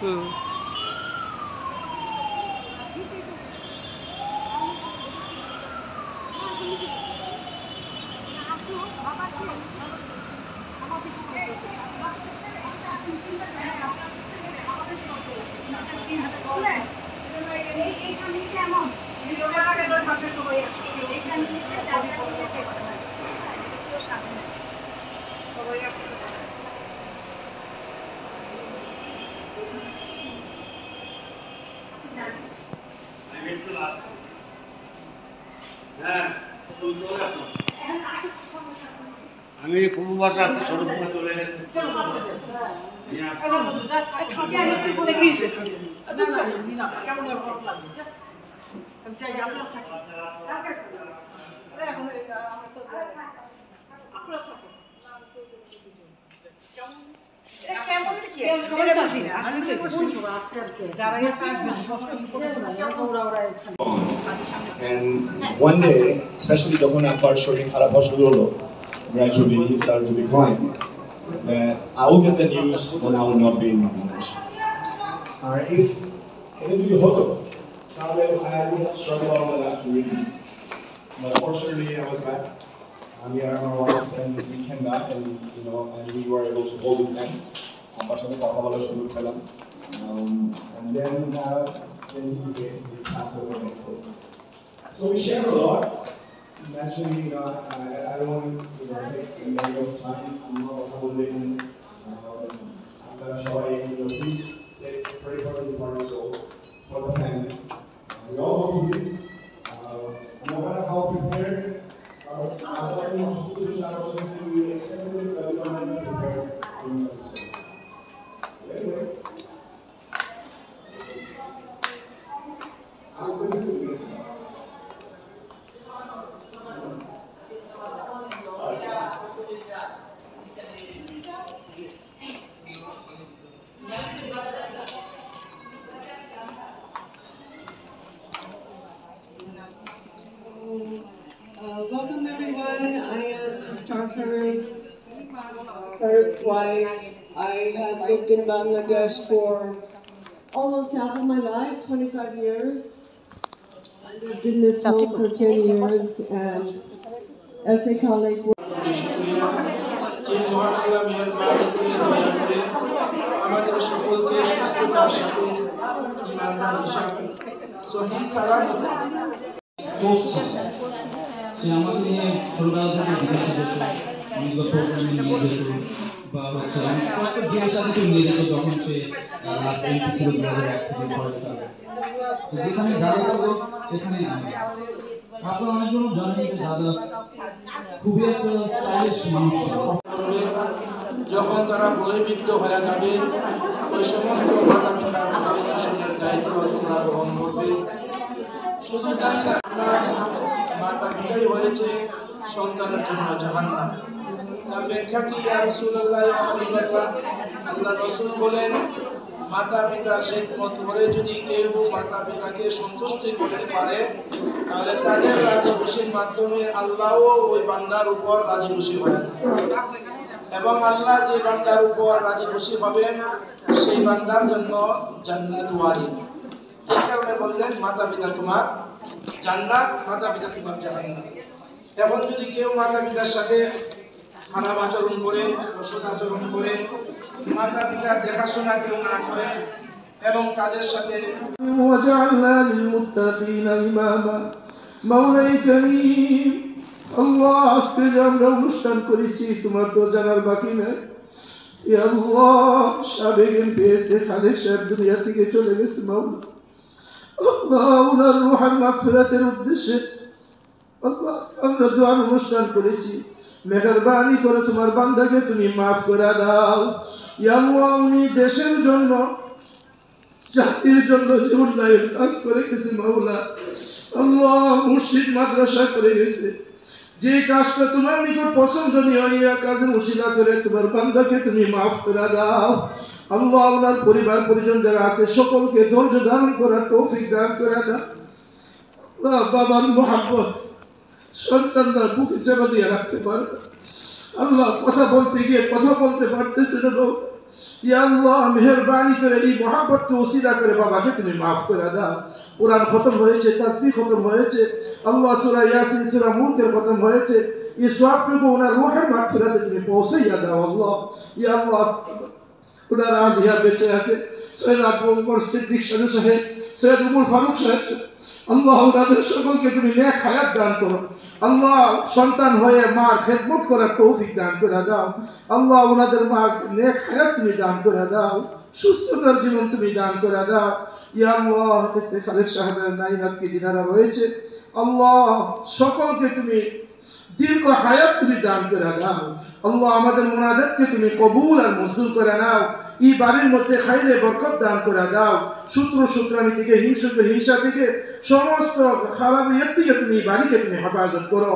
হুম। আমি পূর্ব ভাষা আসছি, ছোট থেকে চলে গেছে। And one day, especially যখন Akbar শরীর খারাপ হওয়া শুরু হলো, gradually he started to decline. That I will get the news when I will not be in Bangladesh. If এটা যদি হতো, তাহলে I would have struggled all my life to read. But fortunately, I was back. I'm here with my wife, and we came back, and and we were able to hold his hand. Akbar সাথে কথা বলা শুরু করলাম, and then he basically passed away next day. So we share a lot. Naturally, I don't want to take many of time. I'm not holding. I'm gonna show you. Please pray for his heart, soul, for the family. We all go through this. No matter how prepared, I don't know to accept it, but we don't be prepared to accept it. Anyway, I'm going to do this. Welcome everyone. I am Starford, Farooq's wife. I have lived in Bangladesh for almost half of my life, 25 years. I lived in this home for 10 years, and as they call it, আমাদের সকলকে সুস্থতার সাথে ইমানদার হিসাবে সহি সালামত সে আমাকে নিয়ে ছোটবেলা থেকে বিদেশে যেত, অনেকগুলো প্রোগ্রামে নিয়ে যেত, বা হচ্ছে কয়েকটা বিয়ের সাথে নিয়ে যেত যখন সে লাস্ট এমপি ছিল 2001 থেকে 6 সালে। তো যেখানে দাদা ছিল সেখানে আমি। আপনারা অনেকজন জানেন যে দাদা খুবই একটা স্টাইলিশ মানুষ ছিল। যখন তারা বহির্ভূত হয়ে যাবে, ওই সমস্ত মাতা পিতার ভরণপোষণের দায়িত্ব তোমরা গ্রহণ করবে। শুধু তাই না, মাতা পিতাই হয়েছে সন্তানের জন্য জাহান্নাম। তার ব্যাখ্যা কি? ইয়া রাসূলুল্লাহ ইয়া হাবিবাল্লাহ, আল্লাহ রাসূল বলেন, মাতা পিতার খেদমত করে যদি কেউ মাতা পিতাকে সন্তুষ্টি করতে পারে, তাহলে তাদের রাজি খুশির মাধ্যমে আল্লাহও ওই বান্দার উপর রাজি খুশি হয়ে যাবে, এবং আল্লাহ যে বান্দার উপর রাজি খুশি হবেন সেই বান্দার জন্য জান্নাত ওয়াজিব। এই কারণে বললেন মাতা পিতা তোমার জান্নাত, মাতা পিতা তোমার জাহান্নাম। এখন যদি কেউ মাতা পিতার সাথে খারাপ আচরণ করে, অসৎ আচরণ করে, মাতা পিতার দেখাশোনা কেউ না করে এবং তাদের সাথে ওয়াজআলনা লিল মুত্তাকিনা ইমামা, মাওলাই কারীম আল্লাহ, আজকে যে আমরা অনুষ্ঠান করেছি তোমার তো জানার বাকি নাই। ইয়া আল্লাহ, সাবেক এমপিএসএ খালেদ সাহেব দুনিয়া থেকে চলে গেছে মাওলা। আল্লাহ, ওনার রূহের মাগফিরাতের উদ্দেশ্যে আল্লাহ আমরা দোয়ার অনুষ্ঠান করেছি, মেহেরবানি করে তোমার বান্দাকে তুমি মাফ করে দাও। ইয়া আল্লাহ, উনি দেশের জন্য, জাতির জন্য যে উন্নয়ন কাজ করে গেছে মাওলা, আল্লাহ মসজিদ মাদ্রাসা করে গেছে, যে কাজটা তোমার নিকট পছন্দনীয়, এই কাজের উসিলা করে তোমার বান্দাকে তুমি মাফ করে দাও। আল্লাহ, ওনার পরিবার পরিজন যারা আছে সকলকে ধৈর্য ধারণ করার তৌফিক দান করে দাও। আল্লাহ, বাবার মোহাব্বত সন্তানরা বুকে চাপা দিয়ে রাখতে পারে। আল্লাহ, কথা বলতে গিয়ে কথা বলতে পারতেছে না, ইয়া আল্লাহ মেহেরবানি করে এই মহব্বতকে ওসিলা করে বাবাকে তুমি মাফ করে দাও। কোরআন খতম হয়েছে, তাসবিহ খতম হয়েছে, আল্লাহ সূরা ইয়াসিন সূরা মুলকের খতম হয়েছে, এই সবটুকু ওনার রূহের মাগফিরাতে তুমি পৌঁছাইয়া দাও আল্লাহ। ইয়া আল্লাহ ওনার আলিয়া বেঁচে আছে, সৈয়দ আবু বকর সিদ্দিক সাহেব, সৈয়দ উমর ফারুক সাহেব, আল্লাহ ওনাদের সকলকে তুমি নেক হায়াত দান করো। আল্লাহ সন্তান হয়ে মার খেদমত করার তৌফিক দান করে দাও। আল্লাহ ওনাদের মা নেক হায়াত তুমি দান করে দাও, সুস্থতার জীবন তুমি দান করে দাও। ইয়া আল্লাহ এসে খালেদ সাহেবের নাইরাতকে যিনারা রয়েছে, আল্লাহ সকলকে তুমি দীর্ঘ হায়াত তুমি দান করে দাও। আল্লাহ আমাদের মুনাজাতকে তুমি কবুল আর মঞ্জুর করে নাও। এই বাড়ির মধ্যে খাইলে বরকত দান করে দাও। সূত্রামি থেকে হিংসা থেকে সমস্ত খারাপ ইয়ের থেকে তুমি বাড়িকে তুমি হেফাজত করো।